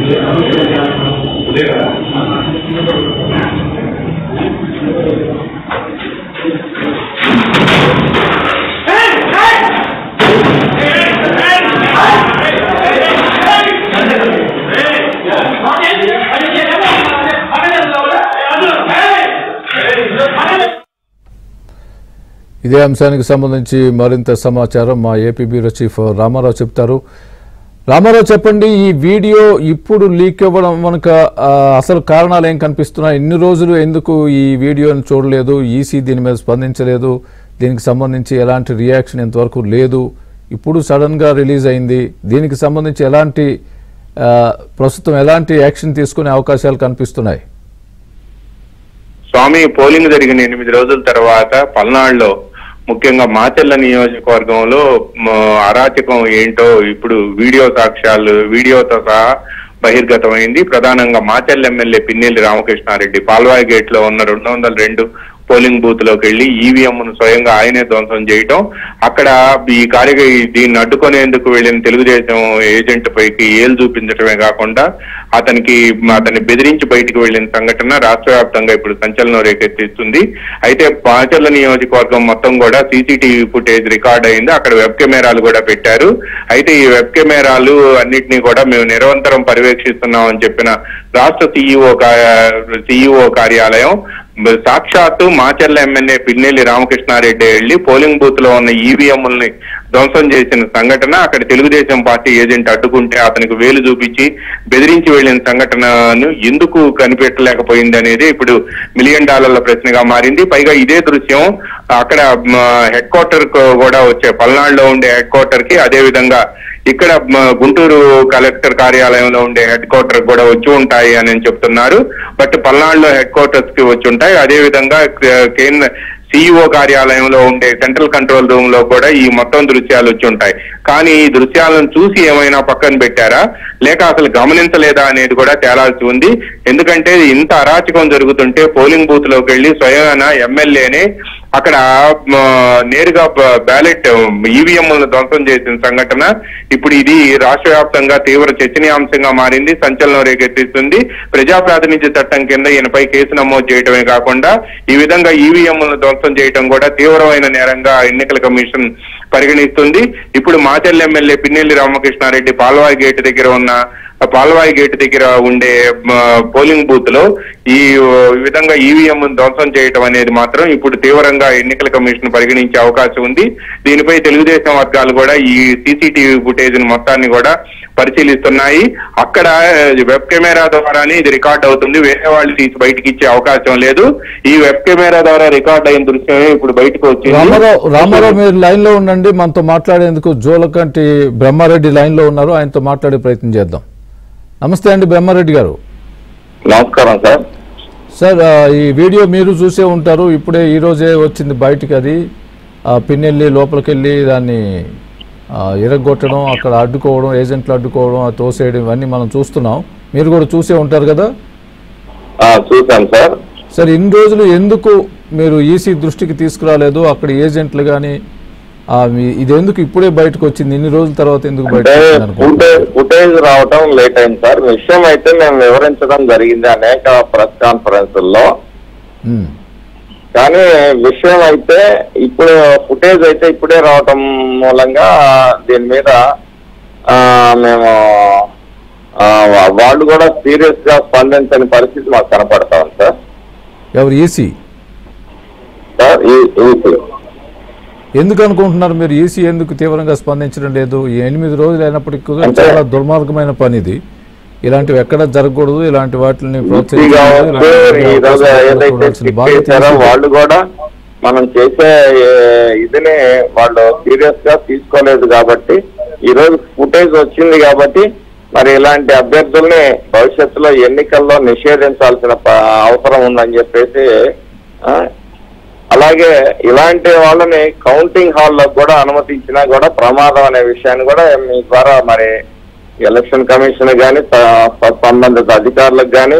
ఇదే అంశానికి సంబంధించి మరింత సమాచారం మా ఏపీ బ్యూరో చీఫ్ రామారావు చెప్తారు. రామారావు చెప్పండి, ఈ వీడియో ఇప్పుడు లీక్ అవ్వడం మనకు అసలు కారణాలు ఏం కనిపిస్తున్నాయి? ఇన్ని రోజులు ఎందుకు ఈ వీడియోని చూడలేదు? ఈసీ దీని మీద స్పందించలేదు, దీనికి సంబంధించి ఎలాంటి రియాక్షన్ ఇంతవరకు లేదు, ఇప్పుడు సడన్గా రిలీజ్ అయింది. దీనికి సంబంధించి ప్రస్తుతం ఎలాంటి యాక్షన్ తీసుకునే అవకాశాలు కనిపిస్తున్నాయి? స్వామి, పోలింగ్ జరిగిన 8 రోజుల తర్వాత పల్నాడులో ముఖ్యంగా మాచెల్ల నియోజకవర్గంలో అరాచకం ఏంటో ఇప్పుడు వీడియోతో సహా బహిర్గతమైంది. ప్రధానంగా మాచెల్ల ఎమ్మెల్యే పిన్నెల్లి రామకృష్ణారెడ్డి పాల్వాయి గేట్ లో ఉన్న 202 పోలింగ్ బూత్ లోకి వెళ్లి ఈవీఎంను స్వయంగా ఆయనే ధ్వంసం చేయటం, అక్కడ దీన్ని అడ్డుకునేందుకు వెళ్లిన తెలుగుదేశం ఏజెంట్ పైకి ఏలు చూపించడమే కాకుండా అతన్ని బెదిరించి బయటకు వెళ్లిన సంఘటన రాష్ట్ర వ్యాప్తంగా ఇప్పుడు సంచలనం రేకెత్తిస్తుంది. అయితే మాచెల్ల నియోజకవర్గం మొత్తం కూడా సీసీటీవీ ఫుటేజ్ రికార్డ్ అయింది. అక్కడ వెబ్ కెమెరాలు కూడా పెట్టారు. అయితే ఈ వెబ్ కెమెరాలు అన్నింటినీ కూడా మేము నిరంతరం పర్యవేక్షిస్తున్నామని చెప్పిన రాష్ట్ర సిఇఓ కార్యాలయం సాక్షాత్తు మాచెల్ల ఎమ్మెల్యే పిన్నెల్లి రామకృష్ణారెడ్డి వెళ్లి పోలింగ్ బూత్ లో ఉన్న ఈవీఎంలని ధ్వంసం చేసిన సంఘటన, అక్కడ తెలుగుదేశం పార్టీ ఏజెంట్ అడ్డుకుంటే అతనికి వేలు చూపించి బెదిరించి వెళ్లిన సంఘటనను ఎందుకు కనిపెట్టలేకపోయింది అనేది ఇప్పుడు $1 మిలియన్ ప్రశ్నగా మారింది. పైగా ఇదే దృశ్యం అక్కడ హెడ్ క్వార్టర్ కూడా వచ్చే పల్నాడులో ఉండే హెడ్ క్వార్టర్ కి, అదే విధంగా ఇక్కడ గుంటూరు కలెక్టర్ కార్యాలయంలో ఉండే హెడ్ క్వార్టర్ కూడా వచ్చి ఉంటాయి అని చెప్తున్నారు. బట్ పల్నాడులో హెడ్ క్వార్టర్స్ కి వచ్చి ఉంటాయి. అదే విధంగా కేంద్ర సిఇఓ కార్యాలయంలో ఉండే సెంట్రల్ కంట్రోల్ రూమ్ లో కూడా ఈ మొత్తం దృశ్యాలు వచ్చి ఉంటాయి. కానీ ఈ దృశ్యాలను చూసి ఏమైనా పక్కన పెట్టారా లేక అసలు గమనించలేదా అనేది కూడా తేలాల్సి ఉంది. ఎందుకంటే ఇంత అరాచకం జరుగుతుంటే పోలింగ్ బూత్ లోకి వెళ్లి స్వయాన ఎమ్మెల్యేనే అక్కడ నేరుగా బ్యాలెట్ ఈవీఎంలను ధ్వంసం చేసిన సంఘటన ఇప్పుడు ఇది రాష్ట్ర వ్యాప్తంగా తీవ్ర చర్చనీయాంశంగా మారింది, సంచలనం రేకెత్తిస్తుంది. ప్రజా ప్రాతినిధ్య చట్టం కింద ఈయనపై కేసు నమోదు చేయడమే కాకుండా ఈ విధంగా ఈవీఎంలను ధ్వంసం చేయడం కూడా తీవ్రమైన నేరంగా ఎన్నికల కమిషన్ పరిగణిస్తుంది. ఇప్పుడు మాచెల్ల ఎమ్మెల్యే పిన్నెల్లి రామకృష్ణారెడ్డి పాల్వాయి గేట్ దగ్గర ఉండే పోలింగ్ బూత్ లో ఈ విధంగా ఈవీఎం ధ్వంసం చేయడం అనేది మాత్రం ఇప్పుడు తీవ్రంగా ఎన్నికల కమిషన్ పరిగణించే అవకాశం ఉంది. దీనిపై తెలుగుదేశం వర్గాలు కూడా ఈ సీసీటీవీ ఫుటేజ్ మొత్తాన్ని కూడా పరిశీలిస్తున్నాయి. అక్కడ వెబ్ కెమెరా ద్వారానే ఇది రికార్డ్ అవుతుంది, వేరే వాళ్ళు తీసి బయటకి ఇచ్చే అవకాశం లేదు. ఈ వెబ్ కెమెరా ద్వారా రికార్డ్ అయిన దృశ్యమే ఇప్పుడు బయటకు వచ్చింది. రామారావు, మీరు లైన్ లో ఉండండి, మనతో మాట్లాడేందుకు జోలకంటి బ్రహ్మారెడ్డి లైన్ లో ఉన్నారు, ఆయనతో మాట్లాడే ప్రయత్నం చేద్దాం. నమస్తే అండి బ్రహ్మారెడ్డి గారు. నమస్కారం సార్. సార్, ఈ వీడియో మీరు చూసే ఉంటారు, ఇప్పుడే ఈ రోజే వచ్చింది బయటికి. అది పిన్నెల్లి లోపలికి వెళ్ళి దాన్ని ఇరగొట్టడం, అక్కడ అడ్డుకోవడం, ఏజెంట్లు అడ్డుకోవడం, తోసేయడం, ఇవన్నీ మనం చూస్తున్నాం. మీరు కూడా చూసే ఉంటారు కదా? చూసాను సార్. సార్, ఇన్ని రోజులు ఎందుకు మీరు ఈసీ దృష్టికి తీసుకురాలేదు? అక్కడ ఏజెంట్లు కానీ ఇది ఎందుకు ఇప్పుడే బయటకు వచ్చింది? ఇన్ని రోజుల తర్వాత ఎందుకు ఫుటేజ్ రావటం లేట్ అయింది సార్. విషయం అయితే మేము వివరించడం జరిగింది అనేక ప్రెస్ కాన్ఫరెన్సుల్లో. కానీ విషయం అయితే ఇప్పుడు ఫుటేజ్ అయితే ఇప్పుడే రావటం మూలంగా దీని మీద మేము వాళ్ళు కూడా సీరియస్ గా స్పందించని పరిస్థితి మాకు కనపడతా ఉంది సార్. ఎవరు? EC sir. ఎందుకు అనుకుంటున్నారు మీరు? ఈసీ ఎందుకు తీవ్రంగా స్పందించడం లేదు? 8 రోజులు అయినప్పటికీ కూడా చాలా దుర్మార్గమైన పని ఇది. ఇలాంటివి ఎక్కడ జరగకూడదు, ఇలాంటి వాటిని వాళ్ళు కూడా మనం చేసే ఇదిని వాళ్ళు సీరియస్ గా తీసుకోలేదు కాబట్టి ఈ రోజు ఫుటేజ్ వచ్చింది కాబట్టి మరి ఇలాంటి అభ్యర్థుల్ని భవిష్యత్తులో ఎన్నికల్లో నిషేధించాల్సిన అవసరం ఉందని చెప్పేసి, అలాగే ఇలాంటి వాళ్ళని కౌంటింగ్ హాల్లో కూడా అనుమతించినా కూడా ప్రమాదం అనే విషయాన్ని కూడా మీ ద్వారా మరి ఎలక్షన్ కమిషన్ కానీ సంబంధిత అధికారులకు కానీ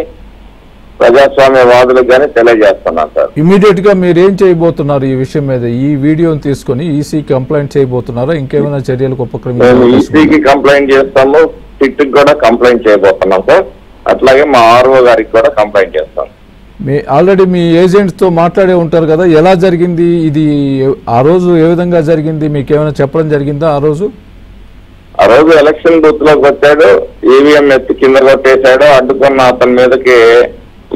ప్రజాస్వామ్యవాదులకు కానీ తెలియజేస్తున్నాను సార్. ఇమీడియట్ గా మీరు ఏం చేయబోతున్నారు ఈ విషయం మీద? ఈ వీడియోని తీసుకొని ఈసీ కంప్లైంట్ చేయబోతున్నారా? ఇంకేమైనా చర్యలకు ఉపక్రమించారు? ఈసీకి కంప్లైంట్ చేస్తాము, సిట్ కూడా కంప్లైంట్ చేయబోతున్నాం సార్. అట్లాగే మా ఆర్ఓ గారికి కూడా కంప్లైంట్ చేస్తాం. ఆల్రెడీ మీ ఏజెంట్స్ తో మాట్లాడే ఉంటారు కదా, ఎలా జరిగింది ఇది, ఆ రోజు ఏ విధంగా జరిగింది, మీకు ఏమైనా చెప్పడం జరిగిందా? ఆ రోజు ఎలక్షన్ బూత్ లోకి వచ్చాడు, ఈవీఎం ఎత్తి కింద కొట్టేశాడు. అడ్డుకున్న అతని మీదకి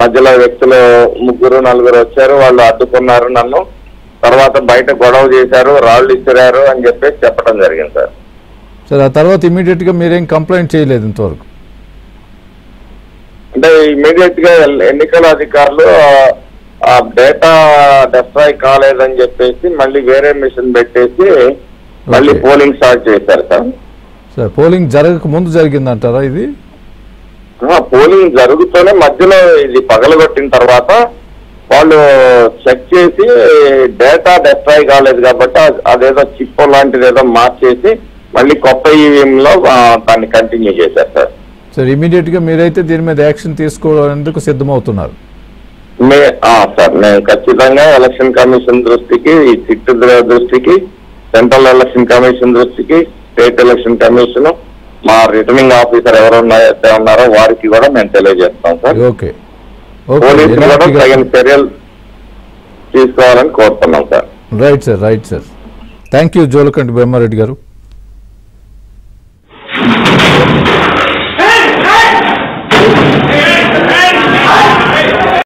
మధ్యలో వ్యక్తులు 3-4 వచ్చారు, వాళ్ళు అడ్డుకున్నారు నన్ను. తర్వాత బయట గొడవ చేశారు, రాళ్లు ఇచ్చిరారు అని చెప్పేసి చెప్పడం జరిగింది సార్. సార్ ఆ తర్వాత ఇమీడియట్ గా మీరేం కంప్లైంట్ చేయలేదు ఇంతవరకు? అంటే ఇమీడియట్ గా ఎన్నికల అధికారులు ఆ డేటా డెస్ట్రాయ్ కాలేదని చెప్పేసి మళ్ళీ వేరే మిషన్ పెట్టేసి మళ్ళీ పోలింగ్ స్టార్ట్ చేశారు సార్. సార్ పోలింగ్ జరగక ముందు జరిగిందంటారా ఇది? పోలింగ్ జరుగుతూనే మధ్యలో ఇది పగలగొట్టిన తర్వాత వాళ్ళు చెక్ చేసి డేటా డెస్ట్రాయ్ కాలేదు కాబట్టి అదేదో చిప్ లాంటిది ఏదో మార్చేసి మళ్ళీ కొత్త ఈవీఎం లో దాన్ని కంటిన్యూ చేశారు సార్. సార్ ఇమీడియట్ గా మీరైతే దీని మీద యాక్షన్ తీసుకోవడానికి సిద్ధమవుతున్నారు? సార్ నేను ఖచ్చితంగా ఎలక్షన్ కమిషన్ దృష్టికి, ఈ సిట్ దృష్టికి, సెంట్రల్ ఎలక్షన్ కమిషన్ దృష్టికి, స్టేట్ ఎలక్షన్ కమిషన్, మా రిటర్నింగ్ ఆఫీసర్ ఎవరున్నారైతే ఉన్నారో వారికి కూడా మేము తెలియజేస్తాం సార్. పోలీసులు కూడా తగిన చర్యలు తీసుకోవాలని కోరుతున్నాం sir. Right sir. Thank you Jolakanti Brahmareddy గారు.